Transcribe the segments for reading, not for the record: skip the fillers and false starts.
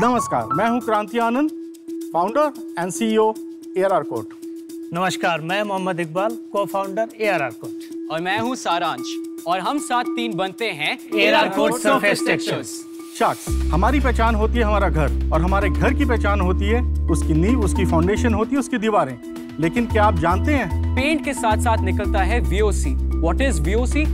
नमस्कार, मैं हूं Kranti Anand, founder and CEO ARR कोट। नमस्कार, मैं मोहम्मद इकबाल, को फाउंडर ARR कोट। और मैं हूं सारांश और हम साथ टीम बनते हैं ARR कोट सरफेस टेक्सचर्स। शख्स, हमारी पहचान होती है हमारा घर, और हमारे घर की पहचान होती है उसकी नींव, उसकी फाउंडेशन होती है उसकी दीवारें। लेकिन क्या आप जानते हैं पेंट के साथ साथ निकलता है VOC। What is VOC?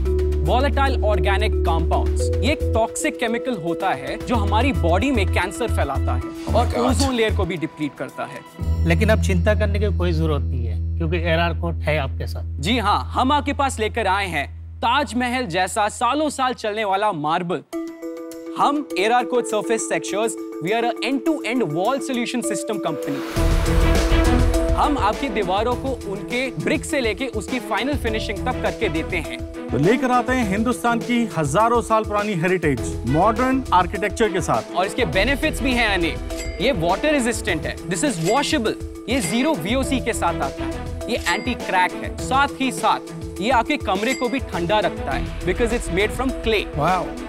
Volatile organic compounds. ये एक टॉक्सिक केमिकल होता है जो हमारी बॉडी में कैंसर फैलाता है और ओजोन लेयर को भी डिप्लीट करता है। लेकिन अब चिंता करने की कोई जरूरत नहीं है, क्योंकि ARR कोट है आपके साथ। जी हाँ, हम आपके पास लेकर आए हैं ताजमहल जैसा सालों साल चलने वाला मार्बल। हम ARR coat surface textures, we are a end to end wall solution system company. हम आपकी दीवारों को उनके ब्रिक से लेके उसकी फाइनल फिनिशिंग तक करके देते हैं। तो लेकर आते हैं हिंदुस्तान की हजारों साल पुरानी हेरिटेज मॉडर्न आर्किटेक्चर के साथ। और इसके बेनिफिट्स भी हैं अनेक। ये वाटर रेजिस्टेंट है, दिस इज वॉशेबल, ये 0 VOC के साथ आता है, ये एंटी क्रैक है, साथ ही साथ ये आपके कमरे को भी ठंडा रखता है because it's made from clay.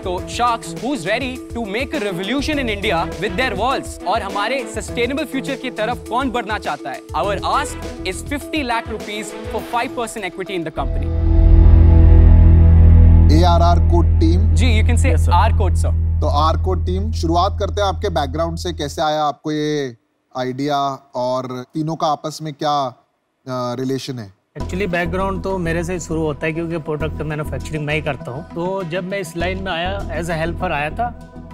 तो sharks who is ready to make a revolution in India with their walls, और हमारे सस्टेनेबल फ्यूचर की तरफ कौन बढ़ना चाहता है? Our ask is 50 lakh rupees for 5% equity in the company. ARR coat team. जी, you can say ARR coat sir. तो ARR कोट टीम, शुरुआत करते हैं आपके बैकग्राउंड से। कैसे आया आपको ये आइडिया, और तीनों का आपस में क्या रिलेशन है? एक्चुअली बैकग्राउंड तो मेरे से शुरू होता है, क्योंकि प्रोडक्ट मैन्युफैक्चरिंग मैं ही करता हूँ। तो जब मैं इस लाइन में आया, एज ए हेल्पर आया था,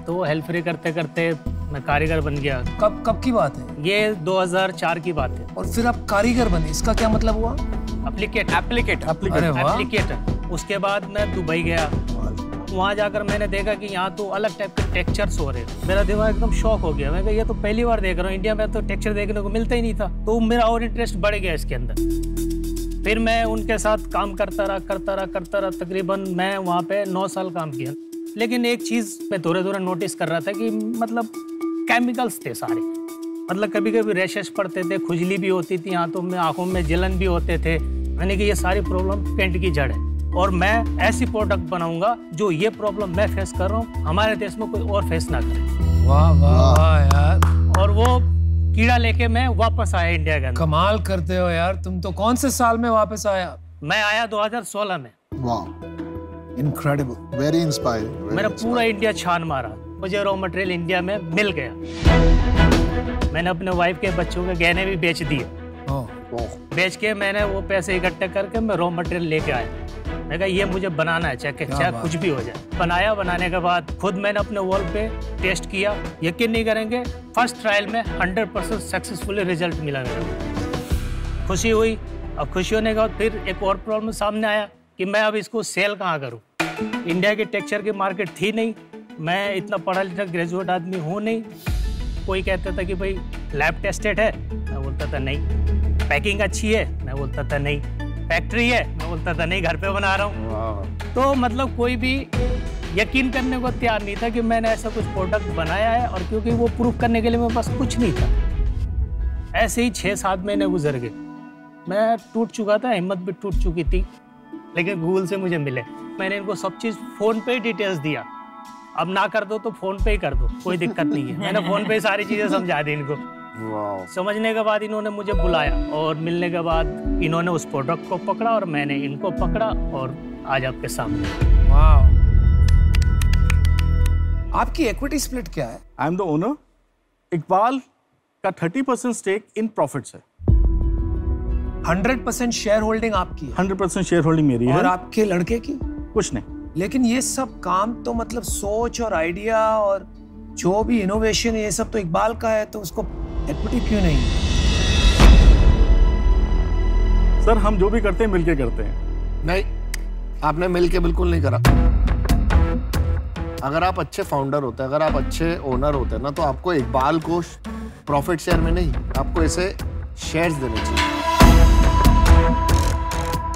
तो हेल्पर करते करते मैं कारीगर बन गया। कब की बात है? ये 2004 की बात है। और फिर आप कारीगर बने, इसका क्या मतलब हुआ? एप्लीकेटर। उसके बाद मैं दुबई गया। वहाँ जाकर मैंने देखा कि यहाँ तो अलग टाइप के टेक्सचर्स हो रहे हैं। मेरा दिमाग एकदम शॉक हो गया। मैं कहा ये तो पहली बार देख रहा हूँ, इंडिया में तो टेक्सचर देखने को मिलता ही नहीं था। तो मेरा और इंटरेस्ट बढ़ गया इसके अंदर। फिर मैं उनके साथ काम करता रहा। तकरीबन मैं वहाँ पे 9 साल काम किया। लेकिन एक चीज़ मैं थोड़े नोटिस कर रहा था कि मतलब केमिकल्स थे सारे। मतलब कभी कभी रैशेस पड़ते थे, खुजली भी होती थी हाथों में, आंखों में जलन भी होते थे। यानी कि ये सारी प्रॉब्लम पेंट की जड़ है, और मैं ऐसी प्रोडक्ट बनाऊंगा जो ये प्रॉब्लम मैं फेस कर रहा हूँ हमारे देश में कोई और फेस ना करे। वाह वाह वाह यार। और वो कीड़ा लेके मैं वापस आया इंडिया के अंदर। कमाल करते हो यार तुम तो। कौन से साल में वापस आया? मैं आया 2016 में। वाह, इनक्रेडिबल, वेरी इंस्पायरिंग। मेरा पूरा इंडिया छान मारा, मुझे रॉ मटेरियल इंडिया में मिल गया। मैंने अपने वाइफ के बच्चों के गहने भी बेच दिए। बेच के मैंने वो पैसे इकट्ठे करके मैं रॉ मटेरियल लेके आया। मैं कहा ये मुझे बनाना है, चाहे कुछ भी हो जाए। बनाने के बाद खुद मैंने अपने वॉल पे टेस्ट किया। यकीन नहीं करेंगे, फर्स्ट ट्रायल में 100% सक्सेसफुली रिजल्ट मिला मेरा। खुशी हुई। अब खुशी होने के बाद फिर एक और प्रॉब्लम सामने आया कि मैं अब इसको सेल कहाँ करूँ। इंडिया की टेक्सचर की मार्केट थी नहीं, मैं इतना पढ़ा लिखा ग्रेजुएट आदमी हूँ नहीं। कोई कहता था कि भाई लैब टेस्टेड है, मैं बोलता था नहीं। पैकिंग अच्छी है, मैं बोलता था नहीं। फैक्ट्री है, मैं बोलता था नहीं, घर पे बना रहा हूँ। तो मतलब कोई भी यकीन करने को तैयार नहीं था कि मैंने ऐसा कुछ प्रोडक्ट बनाया है। और क्योंकि वो प्रूफ करने के लिए मेरे पास कुछ नहीं था। ऐसे ही 6-7 महीने गुजर गए। मैं टूट चुका था, हिम्मत भी टूट चुकी थी। लेकिन गूगल से मुझे मिले। मैंने इनको सब चीज़ फ़ोन पे ही डिटेल्स दिया। अब ना कर दो तो फ़ोन पे ही कर दो, कोई दिक्कत नहीं है। मैंने फ़ोन पे ही सारी चीज़ें समझा दी इनको। समझने के बाद इन्होंने मुझे बुलाया, और मिलने के बाद इन्होंने उस प्रोडक्ट को पकड़ा और मैंने इनको पकड़ा, और आज आपके सामने। वाह। आपकी इक्विटी स्प्लिट क्या है? I am the owner. Iqbal का 30% स्टेक इन प्रॉफिट्स है। 100% शेयर होल्डिंग आपकी है? 100% शेयर होल्डिंग मेरी है। और आपके लड़के की? कुछ नहीं। लेकिन ये सब काम तो मतलब सोच और आइडिया और जो भी इनोवेशन है, ये सब तो इकबाल का है, तो उसको इक्विटी क्यों नहीं? सर, हम जो भी करते हैं मिलके करते हैं। नहीं, आपने मिलके बिल्कुल नहीं करा। अगर आप अच्छे फाउंडर होते, अगर आप अच्छे ओनर होते ना, तो आपको इकबाल को प्रॉफिट शेयर में नहीं, आपको ऐसे शेयर्स देने चाहिए।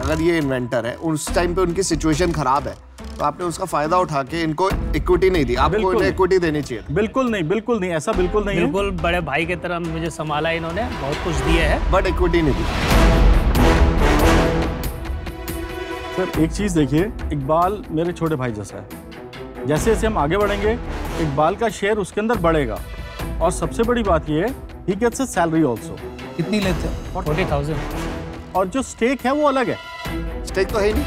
अगर ये इन्वेंटर है, उस टाइम पे उनकी सिचुएशन खराब है, तो आपने उसका फायदा उठा के इनको इक्विटी नहीं दी। आपको इन्हें इक्विटी देनी चाहिए। बिल्कुल नहीं, ऐसा बिल्कुल नहीं है। बिल्कुल बड़े भाई की तरह मुझे संभाला इन्होंने, बहुत कुछ दिए है, बट इक्विटी नहीं दी। सर, एक चीज देखिए, इकबाल मेरे छोटे भाई जैसा है। जैसे जैसे हम आगे बढ़ेंगे, इकबाल का शेयर उसके अंदर बढ़ेगा। और सबसे बड़ी बात ये है, he gets a salary also. कितनी लेते हो? 40,000। और जो स्टेक है वो अलग है। स्टेक तो है ही नहीं।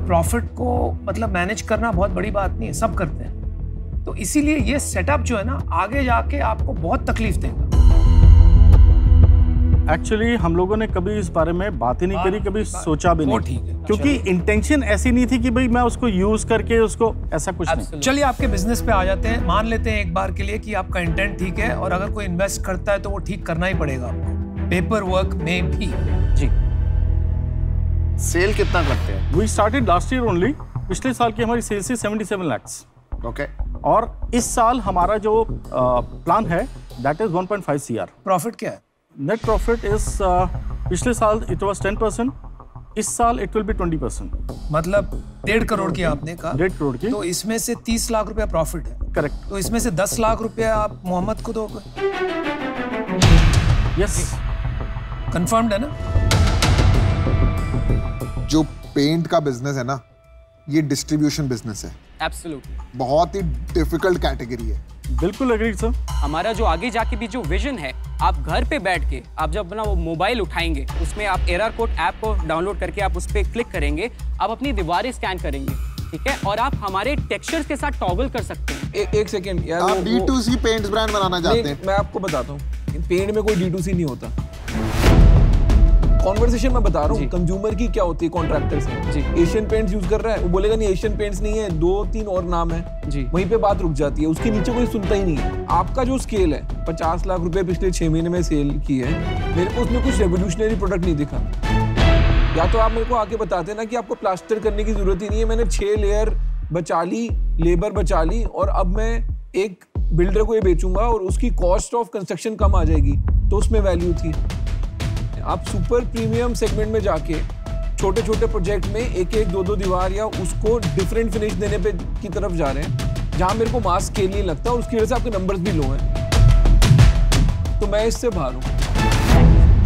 प्रॉफिट को मतलब मैनेज करना बहुत बड़ी बात नहीं है, सब करते हैं। तो इसीलिए ये सेटअप जो है ना, आगे जाके आपको बहुत तकलीफ देगा। एक्चुअली हम लोगों ने कभी इस बारे में बात ही नहीं करी, कभी सोचा भी वो नहीं, ठीक है। क्योंकि इंटेंशन ऐसी नहीं थी कि भाई मैं उसको यूज करके उसको ऐसा कुछ नहीं। चलिए आपके बिजनेस पे आ जाते हैं। मान लेते हैं एक बार के लिए कि आपका इंटेंट ठीक है, और अगर कोई इन्वेस्ट करता है तो वो ठीक करना ही पड़ेगा आपको, पेपर वर्क में भी। जी। सेल कितना करते हैं? We started last year only. पिछले साल की हमारी सेल्स थी 77 lakhs। ओके। और इस साल हमारा जो प्लान है दैट इज 1.5 CR। प्रॉफिट क्या है? नेट प्रॉफिट इज पिछले साल इट वाज 10%, इस साल इट विल बी 20%। मतलब 1.5 करोड़ की आपने कहा। 1.5 करोड़ की। तो इसमें से 30 लाख रुपया प्रॉफिट है। करेक्ट। तो इसमें से 10 लाख रुपया आप मोहम्मद को दोगे? यस। कंफर्म्ड है ना? जो पेंट का बिजनेस है ना, ये डिस्ट्रीब्यूशन बिजनेस है। एब्सोल्युटली। बहुत ही डिफिकल्ट कैटेगरी है। बिल्कुल एग्री सर। हमारा जो आगे जाके भी जो विजन है, आप घर पे बैठ के आप जब अपना वो मोबाइल उठाएंगे, उसमें आप एरर कोड ऐप को डाउनलोड करके आप उस पर क्लिक करेंगे, आप अपनी दीवारें स्कैन करेंगे, ठीक है, और आप हमारे टेक्सचर्स के साथ टॉगल कर सकते हैं। एक सेकेंड यार, आप D2C पेंट्स ब्रांड बनाना चाहते हैं? मैं आपको बताता हूँ, पेंट में कोई D2C नहीं होता। कॉन्वर्सेशन में बता रहा हूँ, कंज्यूमर की क्या होती है कॉन्ट्रैक्टर से। जी। एशियन पेंट्स यूज कर रहा है, वो बोलेगा नहीं एशियन पेंट्स नहीं है, 2-3 और नाम है जी। वहीं पे बात रुक जाती है, उसके नीचे कोई सुनता ही नहीं है। आपका जो स्केल है 50 लाख रुपए पिछले 6 महीने में सेल की है, मेरे को उसमें कुछ रेवोल्यूशनरी प्रोडक्ट नहीं दिखा। या तो आप मेरे को आके बताते ना कि आपको प्लास्टर करने की जरूरत ही नहीं है, मैंने 6 लेयर बचा ली, लेबर बचा ली, और अब मैं एक बिल्डर को ये बेचूंगा और उसकी कॉस्ट ऑफ कंस्ट्रक्शन कम आ जाएगी, तो उसमें वैल्यू थी। आप सुपर प्रीमियम सेगमेंट में जाके छोटे छोटे प्रोजेक्ट में 1-1, 2-2 दीवार या उसको डिफरेंट फिनिश देने पे की तरफ जा रहे हैं, जहां मेरे को मास स्केल नहीं लगता, और उसकी वजह से आपके नंबर्स भी लो हैं। तो मैं इससे बाहर हूँ।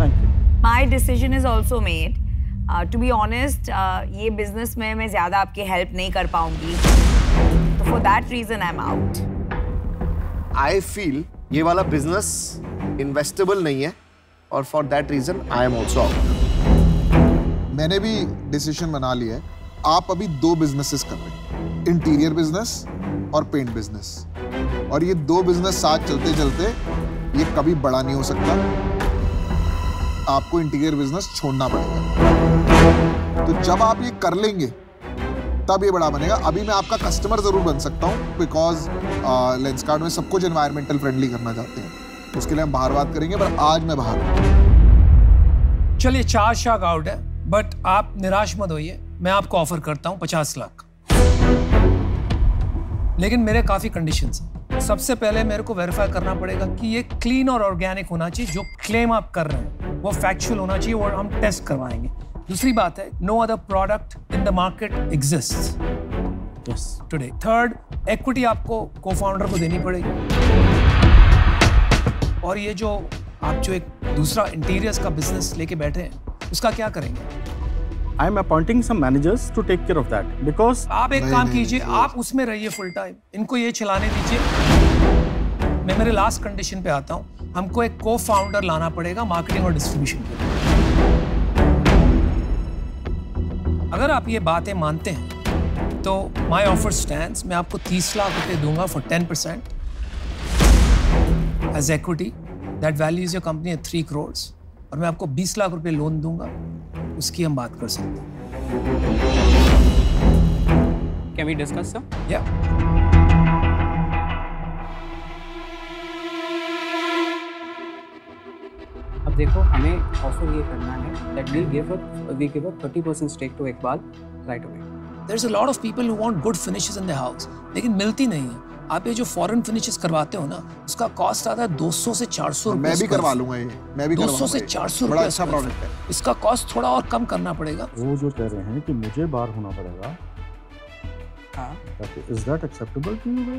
Thank you. My decision is also made. To be honest, ये बिजनेस में मैं ज्यादा आपकी हेल्प नहीं कर पाऊंगी, तो for that reason I am out. I feel ये वाला बिजनेस इन्वेस्टेबल नहीं है, और for that reason I am also out. मैंने भी डिसीजन बना लिया है। आप अभी 2 बिजनेसेस कर रहे हैं, इंटीरियर बिजनेस और पेंट बिजनेस, और ये 2 बिजनेस साथ चलते चलते ये कभी बड़ा नहीं हो सकता। आपको इंटीरियर बिजनेस छोड़ना पड़ेगा। तो जब आप ये कर लेंगे तब ये बड़ा बनेगा। अभी मैं आपका कस्टमर जरूर बन सकता हूँ, बिकॉज लेंसकार्ट में सब कुछ एनवायरमेंटल फ्रेंडली करना चाहते हैं, उसके लिए हम बाहर बात करेंगे, पर आज मैं बाहर हूँ। चलिए 4 शाख आउट है, बट आप निराश मत होइए। मैं आपको ऑफर करता हूँ 50 लाख, लेकिन मेरे काफी कंडीशंस हैं। सबसे पहले मेरे को वेरीफाई करना पड़ेगा कि ये क्लीन और ऑर्गेनिक होना चाहिए। जो क्लेम आप कर रहे हैं वो फैक्चुअल होना चाहिए, और हम टेस्ट करवाएंगे। दूसरी बात है, no other product in the market exists today. Third, equity आपको को-फाउंडर को देनी पड़ेगी। और ये जो आप जो एक दूसरा इंटीरियर्स का बिजनेस लेके बैठे हैं, उसका क्या करेंगे? I am appointing some managers to take care of that because आप एक काम कीजिए, आप उसमें रहिए फुल टाइम, इनको ये चलाने दीजिए। मैं मेरे लास्ट कंडीशन पे आता हूँ, हमको एक को-फाउंडर लाना पड़ेगा मार्केटिंग और डिस्ट्रीब्यूशन के लिए। अगर आप ये बातें मानते हैं तो माई ऑफर स्टैंड्स। मैं आपको 30 लाख रुपए दूंगा for 10% as equity. That values your company at 3 crores, और मैं आपको 20 लाख रुपए लोन दूंगा, उसकी हम बात कर सकते हैं। Can we discuss, sir? Yeah. अब देखो, हमें ऑफर ये करना है that we give a 30% stake to Iqbal right away. There's a lot of people who want good finishes in their house, लेकिन मिलती नहीं है। आप ये जो फॉरेन फिनिशेस करवाते हो ना, उसका कॉस्ट आता है 200 से 400 रुपए। मैं भी करवा लूंगा ये, मैं भी 200 से 400 बड़ा रुपए। अच्छा प्रोडक्ट है। इसका कॉस्ट थोड़ा और कम करना पड़ेगा। वो जो कह रहे हैं कि मुझे बाहर होना पड़ेगा, हाँ। Is that acceptable to you?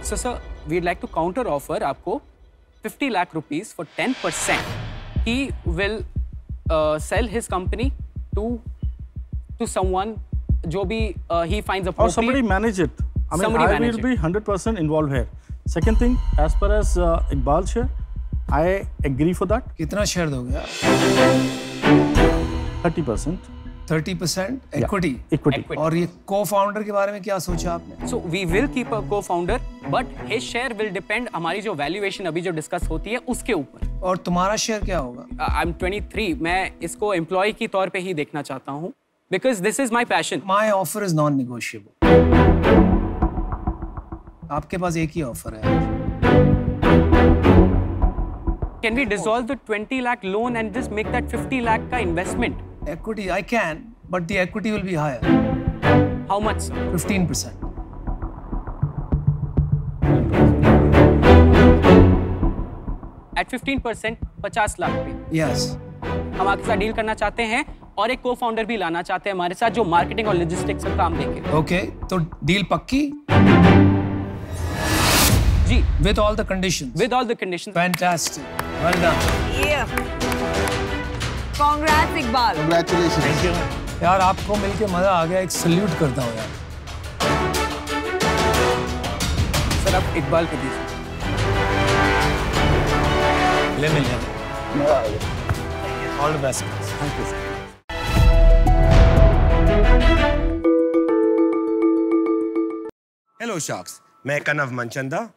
So sir, we'd like to counter offer आपको 50 lakh rupees for 10%. He will sell his company to someone जो भी he finds appropriate. Or somebody manage it. I mean, Somebody I manage will be 100% involved here. Second thing, as far as Iqbal share, I agree for that. कितना share दोगे आप? 30%. 30% equity. Equity. और ये co-founder के बारे में क्या सोचा आपने? So we will keep a co-founder, but his share will depend हमारी जो valuation अभी जो discuss होती है उसके ऊपर. और तुम्हारा शेयर क्या होगा? I'm 23. मैं इसको employee की तौर पे ही देखना चाहता हूँ, because this is my passion. My offer is non-negotiable. आपके पास एक ही ऑफर है. Can we dissolve the 20 lakh loan and just make that 50 lakh का investment? Equity, I can, but the equity will be higher. How much, sir? 15%. At 15%, 50 lakh पे. Yes. हम आपके साथ deal करना चाहते हैं और एक co-founder भी लाना चाहते हैं हमारे साथ जो marketing और logistics का काम देखे. Okay, तो डील पक्की? जी. With all the conditions. With all the conditions. Fantastic. Well done. Yeah. Congrats, Iqbal. Congratulations. यार आपको मिलके मजा आ गया. एक सल्यूट करता हूँ यार. सर आप इकबाल को दीजिए. ले मिल जाए. All the best. Thank you. Hello sharks, मैं कनव मनचंदा.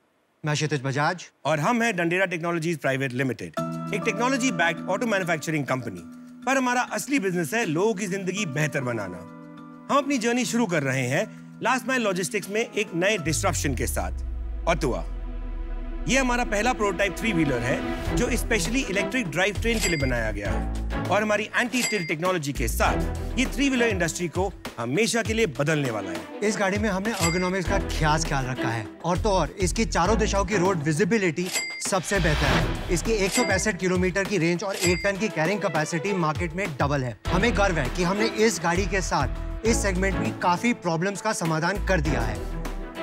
मैं क्षितिज बजाज. और हम हैं डंडेरा टेक्नोलॉजीज प्राइवेट लिमिटेड, एक technology backed auto manufacturing company. पर हमारा असली बिजनेस है लोगों की जिंदगी बेहतर बनाना. हम अपनी जर्नी शुरू कर रहे हैं लास्ट माइल लॉजिस्टिक्स में एक नए डिस्ट्रप्शन के साथ, ऑटोवा. ये हमारा पहला प्रोटोटाइप 3 व्हीलर है जो स्पेशली इलेक्ट्रिक ड्राइव ट्रेन के लिए बनाया गया है. और हमारी एंटी टिल्ट टेक्नोलॉजी के साथ ये 3 व्हीलर इंडस्ट्री को हमेशा के लिए बदलने वाला है. इस गाड़ी में हमने एर्गोनॉमिक्स का खास ख्याल रखा है. और तो और इसकी चारों दिशाओं की रोड विजिबिलिटी सबसे बेहतर है. इसकी 165 किलोमीटर की रेंज और 1 टन की कैरिंग कैपेसिटी मार्केट में डबल है. हमें गर्व है कि हमने इस गाड़ी के साथ इस सेगमेंट में काफी प्रॉब्लम्स का समाधान कर दिया है.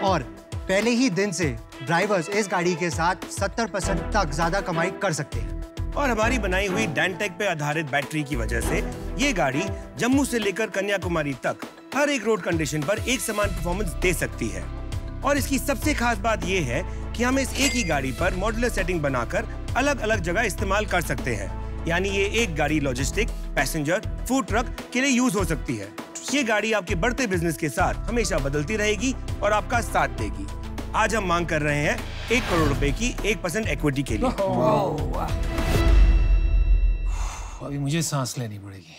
और पहले ही दिन से ड्राइवर्स इस गाड़ी के साथ 70% तक ज्यादा कमाई कर सकते हैं. और हमारी बनाई हुई डैनटेक पे आधारित बैटरी की वजह से ये गाड़ी जम्मू से लेकर कन्याकुमारी तक हर एक रोड कंडीशन पर एक समान परफॉर्मेंस दे सकती है. और इसकी सबसे खास बात ये है कि हम इस एक ही गाड़ी पर मॉड्यूलर सेटिंग बनाकर अलग अलग जगह इस्तेमाल कर सकते हैं. यानी ये एक गाड़ी लॉजिस्टिक, पैसेंजर, फूड ट्रक के लिए यूज हो सकती है. ये गाड़ी आपके बढ़ते बिजनेस के साथ हमेशा बदलती रहेगी और आपका साथ देगी. आज हम मांग कर रहे हैं 1 करोड़ रुपए की 1% इक्विटी के लिए. अभी मुझे सांस लेनी पड़ेगी.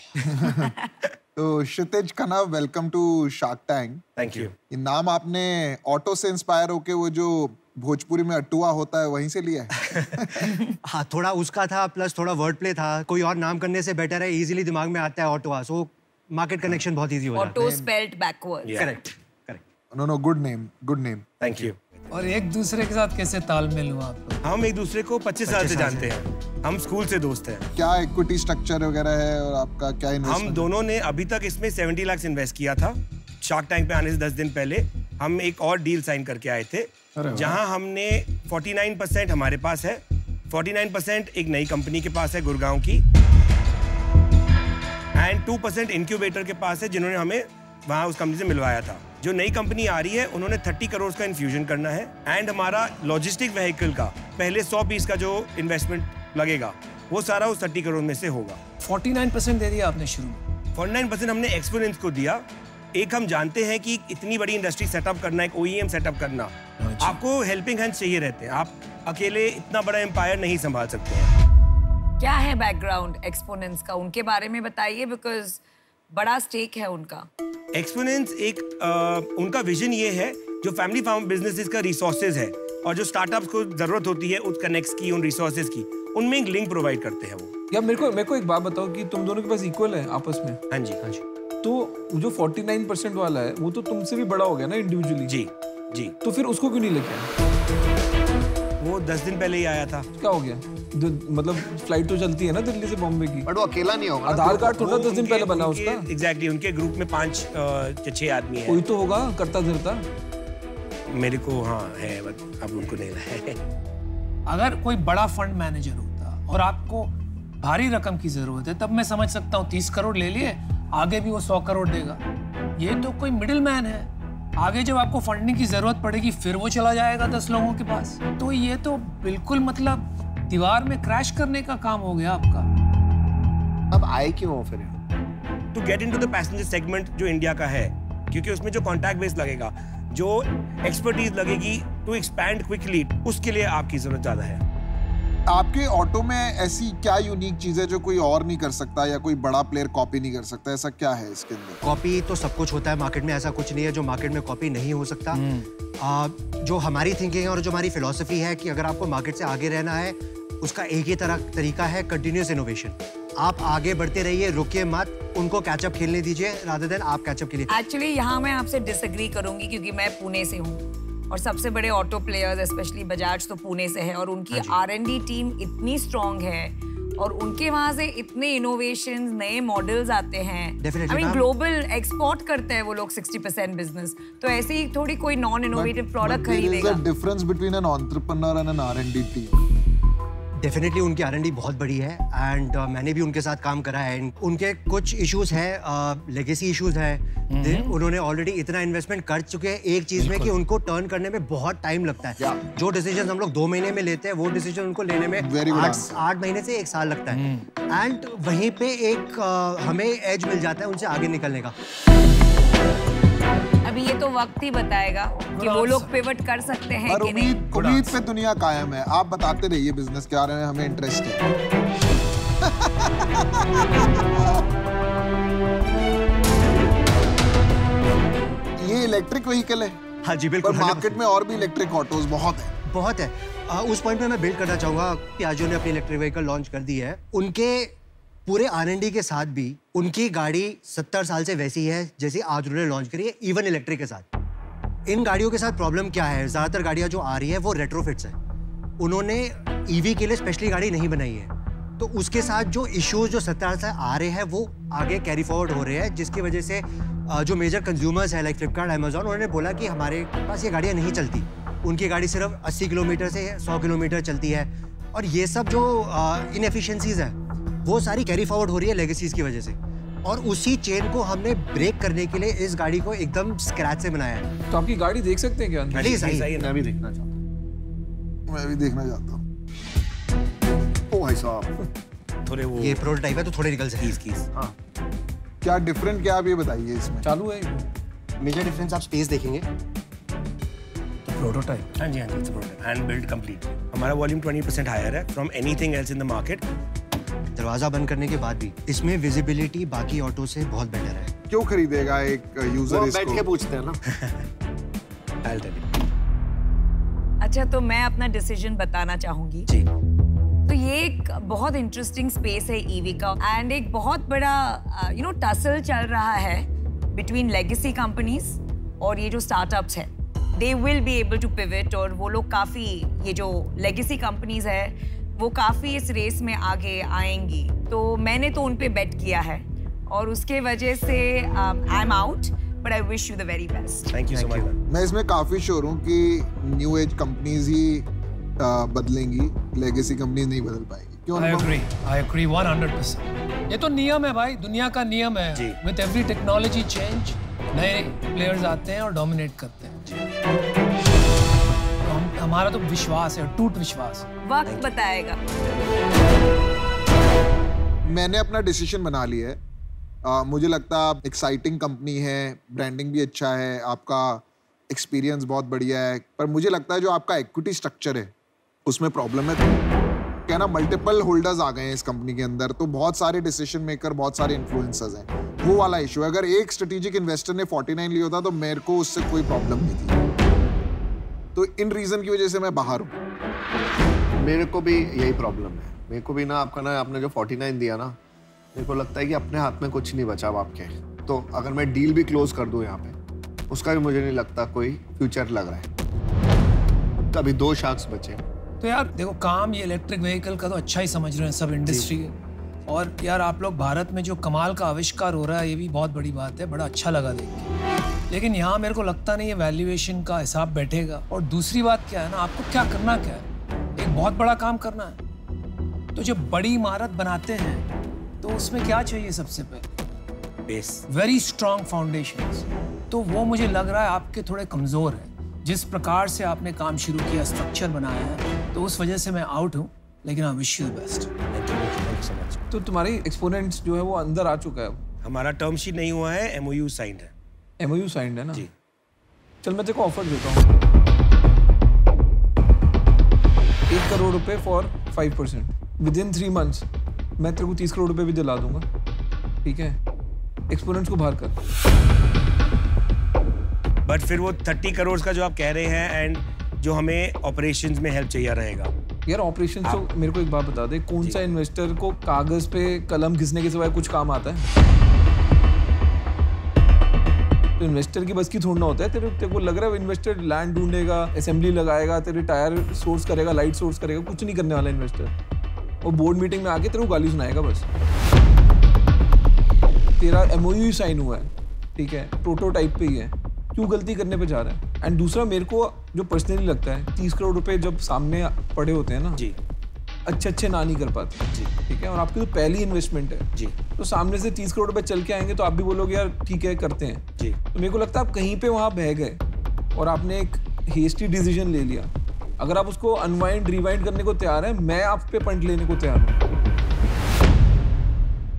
तो Kshitij Kanav, welcome to Shark Tank. Thank you. ये नाम आपने ऑटो से इंस्पायर होके वो जो भोजपुरी में अट्टुआ होता है वहीं से लिया है? हाँ, थोड़ा उसका था प्लस थोड़ा वर्ड प्ले था. कोई और नाम करने से बेटर है, इजीली दिमाग में आता है ऑटोआ. सो मार्केट कनेक्शन बहुत इजी हो जाता है. Auto spelled backwards. Correct. No, good name, good name. Thank you. और एक दूसरे के साथ कैसे तालमेल हुआ आपको? हम एक दूसरे को 25 साल से जानते हैं. हम स्कूल से दोस्त हैं. क्या इक्विटी स्ट्रक्चर वगैरह है और आपका क्या इन्वेस्टमेंट? हम दोनों ने अभी तक इसमें 70 लाख इन्वेस्ट किया था. शार्क टैंक पे आने से 10 दिन पहले हम एक और डील साइन करके आए थे, जहां हमने 49% हमारे पास है, 49% एक नई कंपनी के पास है गुड़गांव की, एंड 2% इंक्यूबेटर के पास है जिन्होंने हमें वहां उस कंपनी से मिलवाया था. जो नई कंपनी आ रही है उन्होंने 30 करोड़ का इन्फ्यूजन करना है. एंड हमारा लॉजिस्टिक व्हीकल का पहले 100 पीस का जो इन्वेस्टमेंट लगेगा वो सारा उस 30 करोड़ में से होगा. 49% दे दिया आपने शुरू में. 49% हमने एक्सपोनेंस को दिया. एक हम जानते हैं कि इतनी बड़ी इंडस्ट्री सेटअप करना, एक OEM सेटअप करना, आपको हेल्पिंग हैंड चाहिए रहते हैं. आप अकेले इतना बड़ा एम्पायर नहीं संभाल सकते हैं. क्या है बैकग्राउंड एक्सपोनेंस का, उनके बारे में बताइए, बिकॉज बड़ा स्टेक है उनका. एक्सपोनेंस एक उनका विजन ये है, जो फैमिली फार्म बिजनेसेस का रिसोर्सेज है और जो स्टार्टअप्स को जरूरत होती है उस कनेक्ट्स की, उन रिसोर्सेज की, उनमें एक लिंक प्रोवाइड करते हैं वो. या मेरे को एक बात बताओ कि तुम दोनों के पास इक्वल है आपस में? हाँ जी, हाँ जी. तो जो 49% वाला है वो तो तुमसे भी बड़ा हो गया ना इंडिविजुअली? जी जी. तो फिर उसको क्यों नहीं लेके आए? वो 10 दिन पहले ही आया था. क्या हो गया? मतलब फ्लाइट तो चलती है ना दिल्ली से बॉम्बे की. बट वो अकेला नहीं होगा. आधार कार्ड थोड़ा 10 दिन पहले बना उसका. एग्जैक्टली. उनके ग्रुप में 5 या 6 आदमी हैं. कोई तो होगा करता धरता. मेरे को हाँ है, बट अब उनको नहीं है. अगर कोई बड़ा फंड मैनेजर होता और आपको भारी रकम की जरूरत है, तब मैं समझ सकता हूँ 30 करोड़ ले लिए, आगे भी वो 100 करोड़ देगा। ये तो कोई मिडिल मैन है, आगे जब आपको फंडिंग की जरूरत पड़ेगी फिर वो चला जाएगा 10 लोगों के पास। तो ये तो बिल्कुल मतलब दीवार में क्रैश करने का काम हो गया आपका। अब आए क्यों हो फिर? To get into the passenger segment जो इंडिया का है, क्योंकि उसमें जो कॉन्टैक्ट बेस लगेगा, जो एक्सपर्टीज लगेगी टू एक्सपैंड क्विकली, उसके लिए आपकी जरूरत ज्यादा है। आपके ऑटो में ऐसी क्या यूनिक चीज है जो कोई और नहीं कर सकता या कोई बड़ा प्लेयर कॉपी नहीं कर सकता? ऐसा क्या है इसके अंदर? कॉपी तो सब कुछ होता है मार्केट में, ऐसा कुछ नहीं है जो मार्केट में कॉपी नहीं हो सकता। जो हमारी थिंकिंग है और जो हमारी फिलॉसफी है कि अगर आपको मार्केट से आगे रहना है, उसका एक ही तरीका है, कंटिन्यूअस इनोवेशन। आप आगे बढ़ते रहिए, रुकिए मत, उनको कैचअप खेलने दीजिए रादर देन आप कैचअप खेलिए। एक्चुअली यहाँ मैं आपसे डिसएग्री करूंगी क्योंकि मैं पुणे से हूँ और सबसे बड़े ऑटो प्लेयर्स स्पेशली बजाज तो पुणे से है और उनकी R&D टीम इतनी स्ट्रॉन्ग है और उनके वहाँ से इतने इनोवेशंस, नए मॉडल्स आते हैं। आई मीन ग्लोबल एक्सपोर्ट करते हैं वो लोग 60% बिजनेस, तो ऐसे ही थोड़ी कोई नॉन इनोवेटिव प्रोडक्ट खरीदेगा। Difference between an entrepreneur and an R&D टीम। डेफिनेटली उनकी R&D बहुत बड़ी है एंड मैंने भी उनके साथ काम करा है। उनके कुछ इश्यूज हैं, लेगेसी इश्यूज हैं। उन्होंने ऑलरेडी इतना इन्वेस्टमेंट कर चुके हैं एक चीज में कि उनको टर्न करने में बहुत टाइम लगता है। जो डिसीजन हम लोग 2 महीने में लेते हैं, वो डिसीजन उनको लेने में 8 महीने से 1 साल लगता है। एंड वहीं पे एक हमें एज मिल जाता है उनसे आगे निकलने का। अभी ये तो वक्त ही बताएगा कि वो लोग पिवट कर सकते हैं कि नहीं। उम्मीद पे दुनिया कायम है। आप बताते रहिए बिजनेस के बारे में, हमें इंटरेस्ट है। ये इलेक्ट्रिक व्हीकल है? हाँ जी बिल्कुल। मार्केट में और भी इलेक्ट्रिक ऑटोज बहुत है। उस पॉइंट पे मैं बिल्ड करना चाहूंगा। पियाजो ने अपनी इलेक्ट्रिक व्हीकल लॉन्च कर दी है। उनके पूरे R&D के साथ भी उनकी गाड़ी 70 साल से वैसी है जैसी आज उन्होंने लॉन्च करी है, इवन इलेक्ट्रिक के साथ। इन गाड़ियों के साथ प्रॉब्लम क्या है? ज्यादातर गाड़ियां जो आ रही है वो रेट्रोफिट्स है। उन्होंने EV के लिए स्पेशली गाड़ी नहीं बनाई है, तो उसके साथ जो इश्यूज जो 70 से आ रहे हैं वो आगे कैरी फॉरवर्ड हो रहे हैं, जिसकी वजह से जो मेजर कंज्यूमर्स है लाइक फ्लिपकार्ट, अमेजॉन, उन्होंने बोला कि हमारे पास ये गाड़ियाँ नहीं चलती। उनकी गाड़ी सिर्फ 80 किलोमीटर से 100 किलोमीटर चलती है और ये सब जो इनएफिशिएंसीज है वो सारी कैरी फॉरवर्ड हो रही है लेगेसीज की वजह से। और उसी चेन को हमने ब्रेक करने के लिए इस गाड़ी को एकदम स्क्रैच से बनाया है। तो आपकी गाड़ी देख सकते हैं क्या? प्लीज मैं भी देखना चाहता हूँ। मैं भी देखना चाहता हूँ। ओ भाई साहब, थोड़े वो ये प्रोटोटाइप है तो थोड़े निकल जाए। हाँ। क्या डिफरेंट, क्या आप ये बताइए इसमें? चालू है मेजर डिफरेंस आप स्पेस देखेंगे। प्रोटोटाइप। हाँ जी, it's a prototype, hand build complete. हमारा वॉल्यूम 20% हायर है from anything else in the market. दरवाजा बंद करने के बाद भी इसमें विजिबिलिटी बाकी ऑटो से बहुत बेटर है। क्यों खरीदेगा एक यूजर इसको? बैठ के पूछते हैं ना। I'll tell you। अच्छा, तो मैं अपना डिसीजन बताना चाहूंगी जी। तो ये एक बहुत इंटरेस्टिंग स्पेस है EV का एंड एक बहुत बड़ा टसल चल रहा है बिटवीन लेगेसी कंपनीज और ये जो स्टार्टअप्स है। They will be able to pivot और वो लोग काफ़ी, ये जो लेगेसी कंपनीज है वो काफ़ी इस रेस में आगे आएंगी। तो मैंने तो उन पे बेट किया है और उसके वजह से आई am out, but I wish you the very best. Thank you so much. मैं इसमें काफी श्योर हूँ कि न्यू एज कंपनीज ही बदलेंगी, लेगेसी कंपनीज नहीं बदल पाएगी। क्यों? I agree 100%। ये तो नियम है भाई, दुनिया का नियम है। विद एवरी टेक्नोलॉजी चेंज नए प्लेयर्स आते हैं और डोमिनेट करते हैं। हमारा तो विश्वास है, टूट विश्वास। वक्त बताएगा। मैंने अपना डिसीजन बना लिया है। मुझे लगता है आप एक्साइटिंग कंपनी है, ब्रांडिंग भी अच्छा है, आपका एक्सपीरियंस बहुत बढ़िया है, पर मुझे लगता है जो आपका इक्विटी स्ट्रक्चर है उसमें प्रॉब्लम है। क्या ना, मल्टीपल होल्डर्स आ गए हैं इस कंपनी के अंदर, तो बहुत सारे डिसीजन मेकर, बहुत सारे इन्फ्लुएंसर्स हैं, वो वाला इशू है। अगर एक स्ट्रेटेजिक इन्वेस्टर ने 49 लिया होता तो मेरे को उससे कोई प्रॉब्लम नहीं थी। तो इन रीजन की वजह से मैं बाहर हूँ। मेरे को भी यही प्रॉब्लम है। मेरे को भी ना आपने जो 49 दिया ना, मेरे को लगता है कि अपने हाथ में कुछ नहीं बचा आपके। तो अगर मैं डील भी क्लोज कर दूं यहाँ पे, उसका भी मुझे नहीं लगता कोई फ्यूचर लग रहा है। तभी 2 शार्क्स बचे। तो यार देखो, काम ये इलेक्ट्रिक व्हीकल का तो अच्छा ही समझ रहे हैं सब इंडस्ट्री। और यार आप लोग भारत में जो कमाल का आविष्कार हो रहा है, ये भी बहुत बड़ी बात है, बड़ा अच्छा लगा देख के। लेकिन यहाँ मेरे को लगता नहीं है वैल्यूएशन का हिसाब बैठेगा। और दूसरी बात क्या है ना, आपको क्या करना क्या है, एक बहुत बड़ा काम करना है। तो जब बड़ी इमारत बनाते हैं तो उसमें क्या चाहिए सबसे पहले? बेस। Very strong foundations. तो वो मुझे लग रहा है आपके थोड़े कमजोर हैं। जिस प्रकार से आपने काम शुरू किया, स्ट्रक्चर बनाया है, तो उस वजह से मैं आउट हूँ, लेकिन I wish you the best. तो तुम्हारी एक्सपोनेंट्स जो है वो अंदर आ चुका है। हमारा टर्म शीट नहीं हुआ है, MOU साइंड है। MOU साइंड है ना? जी। चल मैं तेरे को ऑफर देता हूँ 1 करोड़ रुपए फॉर 5%। विदिन 3 months मैं तेरे को 30 करोड़ रुपए भी दिला दूंगा, ठीक है? एक्सपोनेंट्स को बाहर कर। बट फिर वो 30 करोड़ का जो आप कह रहे हैं एंड जो हमें ऑपरेशंस में हेल्प चाहिए रहेगा। यार ऑपरेशन तो मेरे को एक बात बता दे, कौन सा इन्वेस्टर को कागज पे कलम घिसने के सिवाय कुछ काम आता है? तो इन्वेस्टर की बस की थोड़ा होता है। तेरे को लग रहा है इन्वेस्टर लैंड ढूंढेगा, असेंबली लगाएगा, तेरे टायर सोर्स करेगा, लाइट सोर्स करेगा? कुछ नहीं करने वाला इन्वेस्टर। वो बोर्ड मीटिंग में आके तेरे को गाली सुनाएगा बस। तेरा MOU साइन हुआ है, ठीक है, प्रोटोटाइप पे ही है, क्यों गलती करने पे जा रहा है? एंड दूसरा मेरे को जो पर्सनली लगता है 30 करोड़ रुपए जब सामने पड़े होते हैं ना जी, अच्छे ना नहीं कर पाते जी, ठीक है, और आपकी तो पहली इन्वेस्टमेंट है जी, तो सामने से 30 करोड़ रुपए चल के आएंगे तो आप भी बोलोगे यार ठीक है करते हैं जी। तो मेरे को लगता है आप कहीं पे वहां बह गए और आपने एक हेस्टी डिसीजन ले लिया। अगर आप उसको अनवाइंड रिवाइंड करने को तैयार है, मैं आप पे पंट लेने को तैयार हूँ।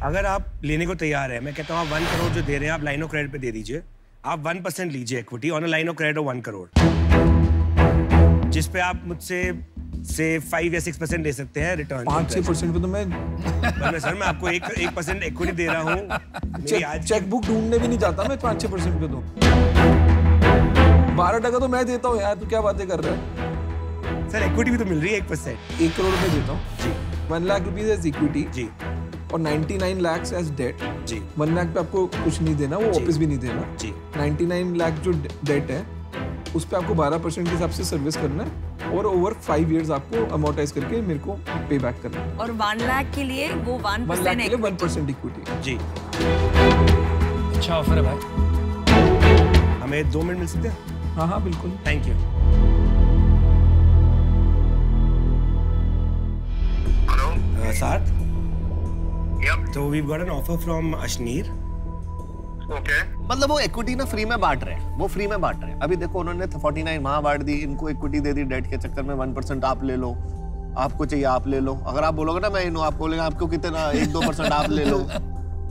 अगर आप लेने को तैयार है, मैं कहता हूँ आप 1 करोड़ जो दे रहे हैं आप लाइन ऑफ क्रेडिट पे दे दीजिए। आप 1% लीजिए equity on a line of credit of 1 crore, जिस पे आप मुझसे से 5 या 6% दे सकते हैं रिटर्न। 5-6% पे तो मैं सर मैं आपको 1% इक्विटी दे रहा हूँ। चेक बुक ढूंढने भी नहीं जाता मैं 5-6% पे। तो 12% तो मैं देता हूँ यार, तू क्या बातें कर रहा है? सर इक्विटी भी तो मिल रही है 1%। 1 करोड़ रुपए देता हूँ जी, 1 लाख रुपीज एज इक्विटी जी, और 99 लाख एज डेट जी। 1 लाख पे आपको कुछ नहीं देना, वो वापस भी नहीं देना जी। 99 लाख जो डेट है उस पे आपको 12% के हिसाब से सर्विस करना है और ओवर 5 years आपको अमोर्टाइज करके मेरे को पे बैक करना है। और 1 लाख के लिए वो 1% इक्विटी जी। अच्छा ऑफर है भाई। हमें 2 मिनट मिल सकते हैं? हाँ बिल्कुल, थैंक यू। साथ तो we've got an offer from Ashneer. मतलब वो इक्विटी ना फ्री में बांट रहे हैं, वो फ्री में बांट रहे हैं। अभी देखो उन्होंने 49 वहां बांट दी, इनको इक्विटी दे दी डेट के चक्कर में। 1% आप ले लो, आपको चाहिए आप ले लो। अगर आप बोलोगे ना मैं इन आप बोलेंगे आपको कितना 1-2% आप ले लो,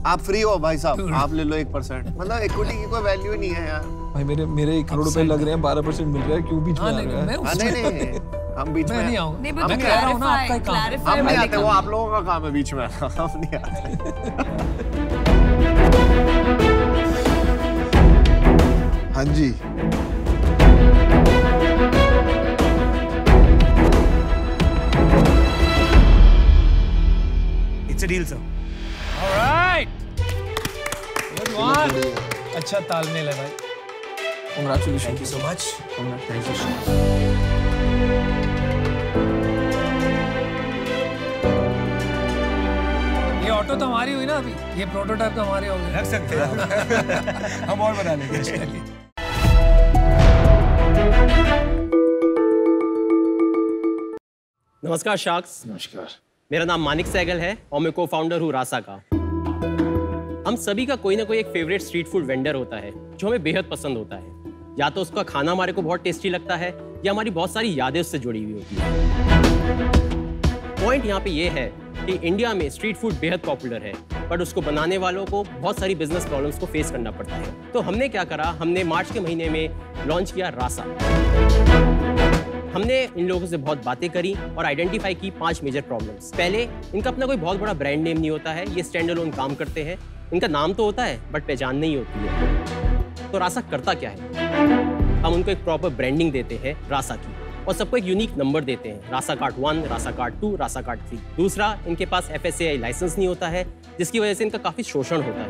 आप फ्री हो भाई साहब, आप ले लो 1%। मतलब इक्विटी की कोई वैल्यू नहीं है यार भाई। मेरे 1 करोड़ रुपए लग रहे हैं, 12% मिल रहा है, क्यों बीच में आ रहा है? नहीं हम बीच में नहीं आऊंगा। मैं कह रहा हूं ना आपका काम, हम नहीं आते, वो आप लोगों का काम है बीच में, हम नहीं आते। हाँ जी It's a deal, sir. Alright. Good one. अच्छा तालमेल है भाई। Congratulations. Thank you so much. Congratulations. ये ऑटो तो हमारी हुई ना अभी, ये प्रोटोटाइप तो हमारे हो गए। रख सकते हैं हम और बना लेंगे। नमस्कार शार्क्स। नमस्कार। मेरा नाम मानिक सहगल है और मैं को फाउंडर हूँ रासा का। हम सभी का कोई ना कोई एक फेवरेट स्ट्रीट फूड वेंडर होता है जो हमें बेहद पसंद होता है। या तो उसका खाना हमारे को बहुत टेस्टी लगता है या हमारी बहुत सारी यादें उससे जुड़ी हुई होती है। पॉइंट यहाँ पे ये है कि इंडिया में स्ट्रीट फूड बेहद पॉपुलर है, बट उसको बनाने वालों को बहुत सारी बिजनेस प्रॉब्लम्स को फेस करना पड़ता है। तो हमने क्या करा, हमने मार्च के महीने में लॉन्च किया रासा। हमने इन लोगों से बहुत बातें करी और आइडेंटिफाई की 5 मेजर प्रॉब्लम्स। पहले, इनका अपना कोई बहुत बड़ा ब्रांड नेम नहीं होता है, ये स्टैंड अलोन काम करते हैं। इनका नाम तो होता है बट पहचान नहीं होती है। तो रासा करता क्या है? हम उनको एक प्रॉपर ब्रांडिंग देते हैं रासा की और सबको एक यूनिक नंबर देते हैं, रासा कार्ड 1, रासा कार्ड 2, रासा कार्ड 3। दूसरा, इनके पास FSAI लाइसेंस नहीं होता है, जिसकी वजह से इनका काफ़ी शोषण होता है।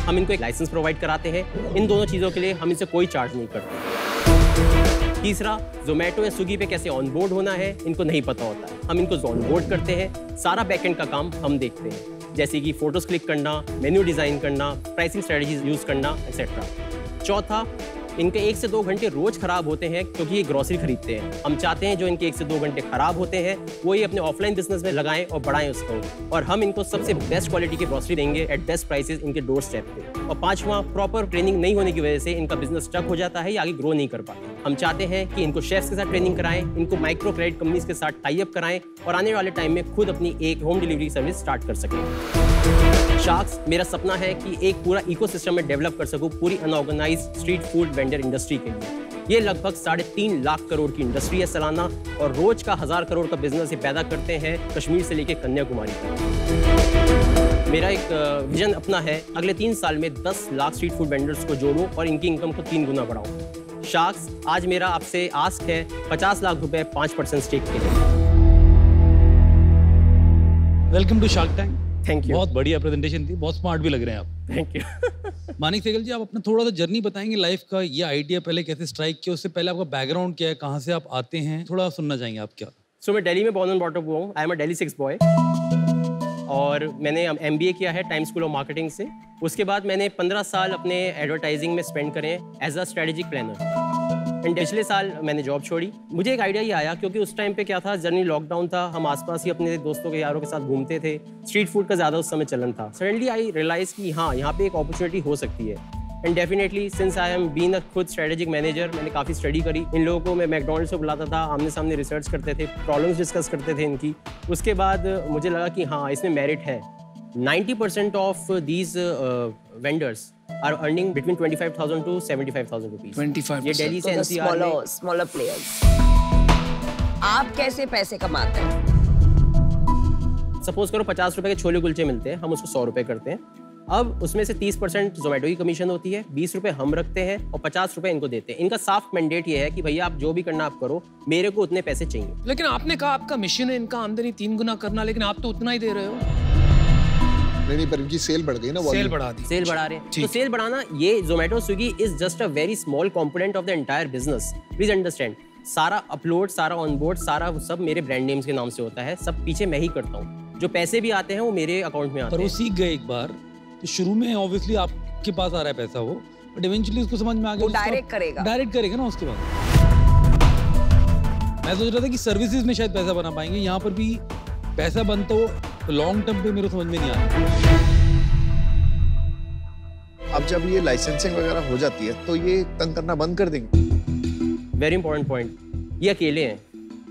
हम इनको एक लाइसेंस प्रोवाइड कराते हैं। इन दोनों चीज़ों के लिए हम इनसे कोई चार्ज नहीं करते। तीसरा, जोमेटो या स्विगी पे कैसे ऑनबोर्ड होना है इनको नहीं पता होता है, हम इनको ऑनबोर्ड करते हैं। सारा बैकएंड का काम हम देखते हैं, जैसे कि फोटोज क्लिक करना, मेन्यू डिज़ाइन करना, प्राइसिंग स्ट्रेटजीज यूज़ करना, एक्सेट्रा। चौथा, इनके 1 से 2 घंटे रोज खराब होते हैं क्योंकि ये ग्रोसरी खरीदते हैं। हम चाहते हैं जो इनके 1 से 2 घंटे खराब होते हैं वो ये अपने ऑफलाइन बिजनेस में लगाएं और बढ़ाएं उसको, और हम इनको सबसे बेस्ट क्वालिटी की ग्रोसरी देंगे एट बेस्ट प्राइसेस इनके डोर स्टेप पे। और 5वां, प्रॉपर ट्रेनिंग नहीं होने की वजह से इनका बिजनेस स्टक हो जाता है या आगे ग्रो नहीं कर पाते। हम चाहते हैं कि इनको शेफ्स के साथ ट्रेनिंग कराएं, इनको माइक्रो क्रेडिट कंपनीज के साथ टाई अप कराएं और आने वाले टाइम में खुद अपनी एक होम डिलीवरी सर्विस स्टार्ट कर सकें। शार्क्स, मेरा सपना है कि एक पूरा इकोसिस्टम में डेवलप कर सकूं पूरी unorganised street food vendor industry के लिए। ये लगभग 3.5 लाख करोड़ की इंडस्ट्री है सालाना, और रोज का 1000 करोड़ का बिजनेस ये पैदा करते हैं कश्मीर से लेकर कन्याकुमारी तक। मेरा एक विजन अपना है, अगले 3 साल में 10 लाख स्ट्रीट फूड वेंडर्स को जोड़ूं और इनकी इनकम को 3 गुना बढ़ाऊं। शार्क्स, आज मेरा आपसे आस्क है 50 लाख रुपए 5% स्टेक के लिए। Welcome to Shark Tank. Thank you. बहुत बढ़िया प्रेजेंटेशन थी, बहुत स्मार्ट भी लग रहे हैं आप। Thank you. मानिक सहगल जी, आप अपना थोड़ा सा जर्नी बताएंगे लाइफ का, ये आइडिया पहले कैसे स्ट्राइक किया, उससे पहले आपका बैकग्राउंड क्या है, कहाँ से आप आते हैं, थोड़ा सुनना चाहेंगे आप क्या। सो मैं दिल्ली में बॉर्न एंड ब्रॉट अप हुआ हूँ। I am a Delhi 6 boy और मैंने MBA किया है टाइम स्कूल ऑफ मार्केटिंग से। उसके बाद मैंने 15 साल अपने एडवर्टाइजिंग में स्पेंड करे as a strategic planner. And पिछले साल मैंने जॉब छोड़ी। मुझे एक आइडिया ये आया क्योंकि उस टाइम पे क्या था, जनरली लॉकडाउन था, हम आसपास ही अपने दोस्तों के यारों के साथ घूमते थे, स्ट्रीट फूड का ज़्यादा उस समय चलन था। सडनली आई रियलाइज कि हाँ, यहाँ पे एक अपॉर्चुनिटी हो सकती है। And definitely since I am been a खुद स्ट्रेटेजिक मैनेजर, मैंने काफ़ी स्टडी करी। इन लोगों को मैं मैकडॉनल्ड्स को बुलाता था, आमने सामने रिसर्च करते थे, प्रॉब्लम्स डिस्कस करते थे इनकी। उसके बाद मुझे लगा कि हाँ, इसमें मेरिट है। 90% of these vendors are earning between 25,000 to 75,000 rupees. 25%. ये दिल्ली से NCR में smaller players. आप कैसे पैसे कमाते हैं? सपोज करो 50 रुपए के छोले कुलचे मिलते हैं, हम उसको 100 रुपए करते हैं। अब उसमें से 30% जोमेटो की कमीशन होती है, 20 रुपए हम रखते हैं और 50 रुपए इनको देते हैं। इनका साफ मैंडेट ये है कि भैया आप जो भी करना आप करो, मेरे को उतने पैसे चाहिए। लेकिन आपने कहा आपका मिशन है इनका आमदनी 3 गुना करना, लेकिन आप तो उतना ही दे रहे हो। नहीं, पर इनकी सेल बढ़ गई ना, सेल बढ़ा दी, सेल बढ़ा रहे हैं। तो सेल बढ़ाना, ये Zomato Swiggy is just a very small component of the entire business. Please understand, सारा अपलोड, सारा ऑनबोर्ड, सारा सब मेरे ब्रांड नेम्स के नाम से होता है, सब पीछे मैं ही करता हूँ। जो पैसे भी आते हैं वो मेरे अकाउंट में आते हैं। पर वो सीख गए एक बार, तो शुरू में ऑब्वियसली आपके पास आ रहा है पैसा वो, बट इवेंचुअली उसको समझ में आ गया, डायरेक्ट करेगा ना। उसके बाद मैं सोच रहा था कि सर्विसेज में शायद पैसा बना पाएंगे, यहाँ पर भी पैसा बनता हो लॉन्ग टर्म पे मेरे समझ में नहीं आ रहा। अब जब ये लाइसेंसिंग वगैरह हो जाती है तो ये तंग करना बंद कर देंगे। वेरी इंपॉर्टेंट पॉइंट, ये अकेले हैं।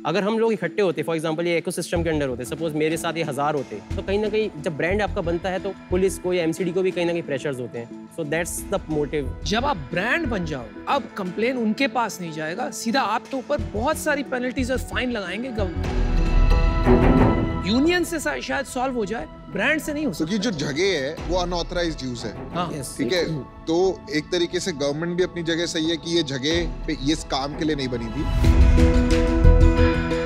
अगर हम लोग इकट्ठे होते, फॉर एग्जांपल ये इकोसिस्टम के अंडर होते, सपोज मेरे साथ ये 1000 होते, तो कहीं ना कहीं जब ब्रांड आपका बनता है तो पुलिस को या MCD को भी कहीं ना कहीं प्रेशर्स होते हैं। So that's the motive. जब आप ब्रांड बन जाओ, अब कंप्लेन उनके पास नहीं जाएगा, सीधा आपके ऊपर बहुत सारी पेनल्टीज और फाइन लगाएंगे गवर्नमेंट। यूनियन से शायद सॉल्व हो जाए, ब्रांड से नहीं हो सकता। क्योंकि जो जगह है वो अनऑथराइज्ड यूज है। हाँ, ठीक है, तो एक तरीके से गवर्नमेंट भी अपनी जगह सही है कि ये जगह पे ये काम के लिए नहीं बनी थी।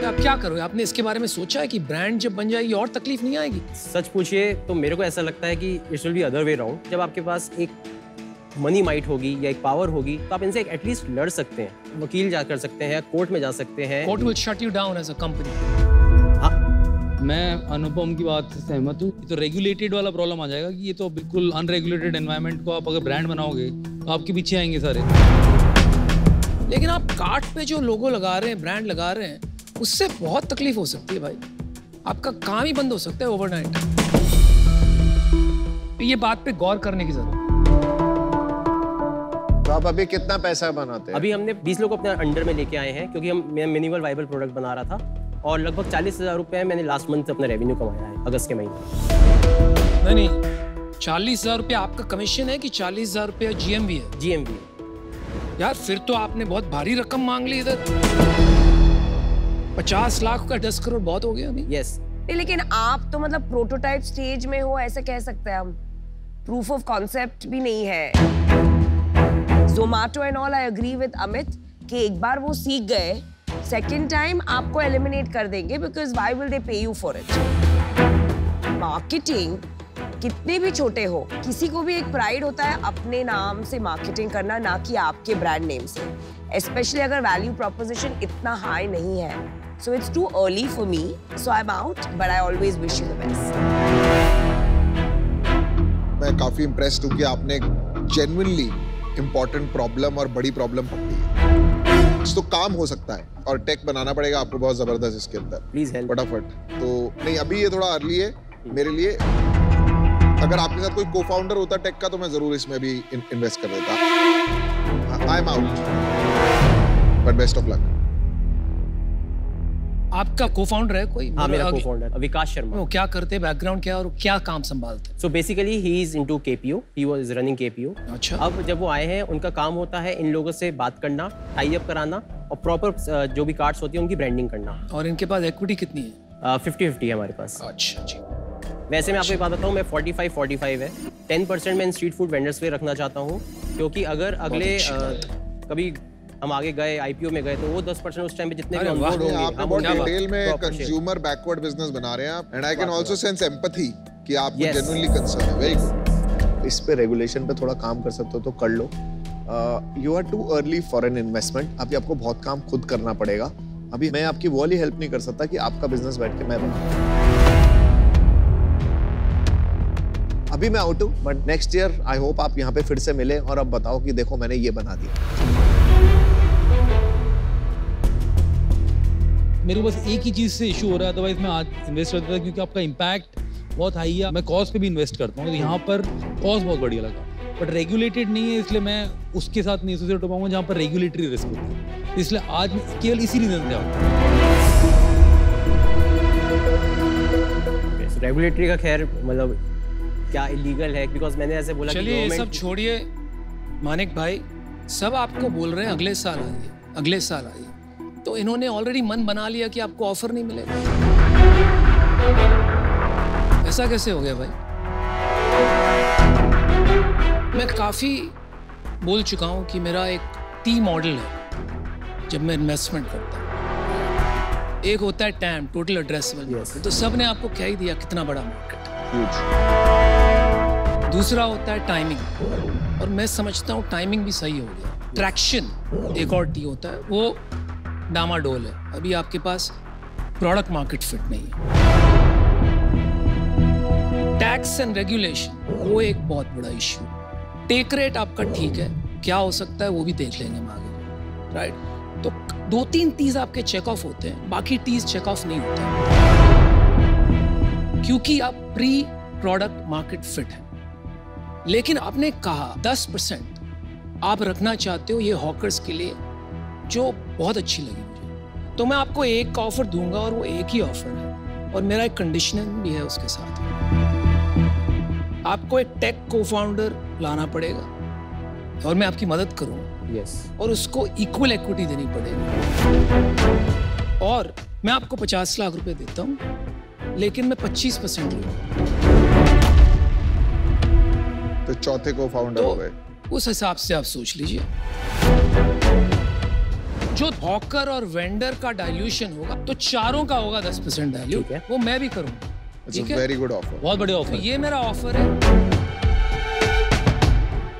आप क्या करोगे? आपने इसके बारे में सोचा है कि ब्रांड जब बन जाएगी और तकलीफ नहीं आएगी? सच पूछिए तो मेरे को ऐसा लगता है कि it will be other way round. जब आपके पास एक मनी माइट होगी या एक पावर होगी तो आप इनसे एटलीस्ट लड़ सकते हैं, वकील जा कर सकते हैं, कोर्ट में जा सकते हैं। Court will shut you down as a company. मैं अनुपम की बात से सहमत हूँ। तो रेगुलेटेड वाला प्रॉब्लम आ जाएगा कि ये तो बिल्कुल अनरेगुलेटेड एनवायरनमेंट को आप अगर ब्रांड बनाओगे तो आपके पीछे आएंगे सारे। लेकिन आप कार्ट पे जो लोगो लगा रहे हैं, ब्रांड लगा रहे हैं, उससे बहुत तकलीफ हो सकती है भाई। आपका काम ही बंद हो सकता है ओवरनाइट। ये बात पे गौर करने की जरूरत। तो आप अभी कितना पैसा बनाते हैं? अभी हमने 20 लोग अपने अंडर में लेके आए हैं क्योंकि मैं मिनिमल वाइबल प्रोडक्ट बना रहा था, और लगभग 40,000 रुपए मैंने लास्ट मंथ अपना रेवेन्यू कमाया है अगस्त के महीने। नहीं, 40,000 रुपये आपका कमीशन है कि 40,000 रुपये GMV है? GMV है। यार फिर तो आपने बहुत भारी रकम मांग ली इधर। 50 लाख का 10 करोड़ बहुत हो गया अभी। यस। लेकिन आप तो मतलब प्रोटोटाइप स्टेज में हो, ऐसे कह सकते हैं हम। प्रूफ ऑफ कॉन्सेप्ट भी नहीं है। Zomato and all, I agree with Amit कि एक बार वो सीख गए, सेकेंड टाइम आपको एलिमिनेट कर देंगे, बिकॉज व्हाई विल दे पे यू फॉर इट। मार्केटिंग कितने भी छोटे हो, किसी को भी एक प्राइड होता है अपने नाम से मार्केटिंग करना, ना कि आपके ब्रांड नेम से। स्पेशली अगर वैल्यू प्रोपोजिशन इतना हाई नहीं है। So it's to early for me, so I am out, but I always wish you the best. मैं काफी इम्प्रेस्ड हूँ कि आपने जेन्युइनली इंपॉर्टेंट प्रॉब्लम और बड़ी प्रॉब्लम पकड़ी है। तो काम हो सकता है और टेक बनाना पड़ेगा आपको बहुत जबरदस्त इसके अंदर, प्लीज हेल्प फटाफट। तो नहीं, अभी ये थोड़ा अर्ली है मेरे लिए। अगर आपके साथ कोई को फाउंडर होता टेक का तो मैं जरूर इसमें भी इन्वेस्ट कर देता। आई am out, but best of luck. आपका को-फाउंडर है कोई? हाँ, मेरा को-फाउंडर विकास शर्मा। वो क्या करते, बैकग्राउंड क्या और क्या काम संभालते? So basically he is into KPO, he was running KPO। अच्छा। अब जब वो आए हैं, उनका काम होता है इन लोगों से बात करना, टाई अप कराना और प्रॉपर जो भी कार्ड्स होती है उनकी ब्रांडिंग करना। और इनके पास इक्विटी कितनी है? 50-50 है हमारे पास। अच्छा जी। वैसे मैं आपको एक बात बताऊँ, मैं 45-45 है। 10% मैं इन स्ट्रीट फूड वेंडर्स पे रखना चाहता हूँ, क्योंकि अगर अगले कभी हम आगे गए, आईपीओ में गए, तो वो 10% उस टाइम पे जितने भी ऑनबोर्ड होंगे। आपने बहुत डिटेल में कंज्यूमर बैकवर्ड बिजनेस बना रहे हैं आप, and I can also sense empathy कि आपको जेन्युइनली कंसर्न है। Very good. इस पे रेगुलेशन पे थोड़ा काम कर सकते हो तो कर लो। You are too early for an investment. अभी आपको बहुत काम खुद करना पड़ेगा। अभी मैं आपकी वो वाली हेल्प नहीं कर सकता कि आपका बिजनेस बैठ के मैं बनाऊं। अभी मैं आउट हूँ, but next year I hope आप यहाँ पे फिर से मिले और अब बताओ कि देखो मैंने ये बना दिया। मेरे को बस एक ही चीज से इशू हो रहा है, अदरवाइज मैं आज इन्वेस्ट करता था, क्योंकि आपका इम्पैक्ट बहुत हाई है। मैं कॉस्ट पे भी इन्वेस्ट करता हूँ, तो यहाँ पर कॉस्ट बहुत बढ़िया लगा, बट रेगुलेटेड नहीं है, इसलिए मैं उसके साथ नहीं एसोसिएट हो पाऊंगा जहाँ पर रेगुलेटरी रिस्क होती है। इसलिए आज केवल इसी रीजन से आऊँ। रेगुलेटरी का खैर मतलब क्या इलीगल है, बिकॉज मैंने ऐसे बोला। चलिए ये सब छोड़िए मानिक भाई, सब आपको बोल रहे हैं अगले साल आइए, अगले साल आइए, तो इन्होंने ऑलरेडी मन बना लिया कि आपको ऑफर नहीं मिलेगा। ऐसा कैसे हो गया भाई? मैं काफी बोल चुका हूं कि मेरा एक टी मॉडल है जब मैं इन्वेस्टमेंट करता हूं। एक होता है टैम, टोटल एड्रेसेबल मार्केट, तो सब ने आपको कह ही दिया कितना बड़ा मार्केट है। दूसरा होता है टाइमिंग, और मैं समझता हूँ टाइमिंग भी सही हो गया। ट्रैक्शन एक और टी होता है, वो डामाडोल है। अभी आपके पास प्रोडक्ट मार्केट फिट नहीं है। टैक्स एंड रेगुलेशन वो एक बहुत बड़ा इश्यू। टेक रेट आपका ठीक है, क्या हो सकता है वो भी देख लेंगे हम आगे, राइट? तो 2-3 टीज आपके चेक ऑफ होते हैं, बाकी टीज चेक ऑफ नहीं होते, क्योंकि आप प्री प्रोडक्ट मार्केट फिट है। लेकिन आपने कहा 10% आप रखना चाहते हो ये हॉकर्स के लिए, जो बहुत अच्छी लगी मुझे, तो मैं आपको एक का ऑफर दूंगा और वो एक ही ऑफर है, और मेरा एक कंडीशन भी है उसके साथ। आपको एक टेक को-फाउंडर लाना पड़ेगा और मैं आपकी मदद करूंगा। यस। और उसको इक्वल इक्विटी देनी पड़ेगी, और मैं आपको 50 लाख रुपए देता हूं, लेकिन मैं 25% लूंगा। तो चौथे को फाउंडर हो गए। उस हिसाब से आप सोच लीजिए, जो हॉकर और वेंडर का डाइल्यूशन होगा तो चारों का होगा 10% वैल्यू, वो मैं भी करूंगा। ठीक है, वेरी गुड ऑफर, बहुत बढ़िया ऑफर। तो ये मेरा ऑफर है,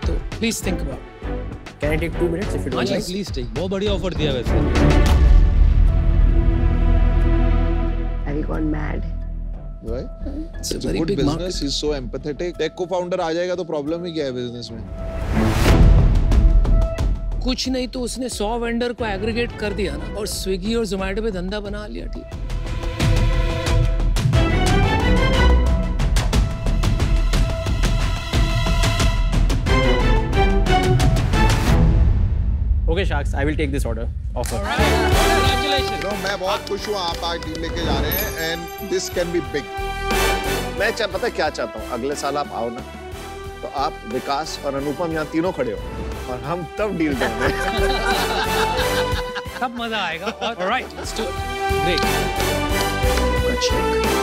तो please think about. Can I take 2 minutes if you don't mind? Please take. बहुत बढ़िया ऑफर दिया वैसे। Have you gone mad? Right? It's a It's a very good big business. market. He's so empathetic. Tech co-founder आ जाएगा तो problem ही क्या है business में? कुछ नहीं तो उसने 100 वेंडर को एग्रीगेट कर दिया ना, और स्विगी और जोमेटो पे धंधा बना लिया। ठीक, okay sharks, I will take this other offer. Congratulations. मैं बहुत खुश हूँ आप आज डील लेके जा रहे हैं, and this can be big. मैं पता है क्या चाहता हूँ, अगले साल आप आओ ना, तो आप विकास और अनुपम यहाँ तीनों खड़े हो और हम तब डील करेंगे। तब मजा आएगा। All right, let's do it. Great. Check.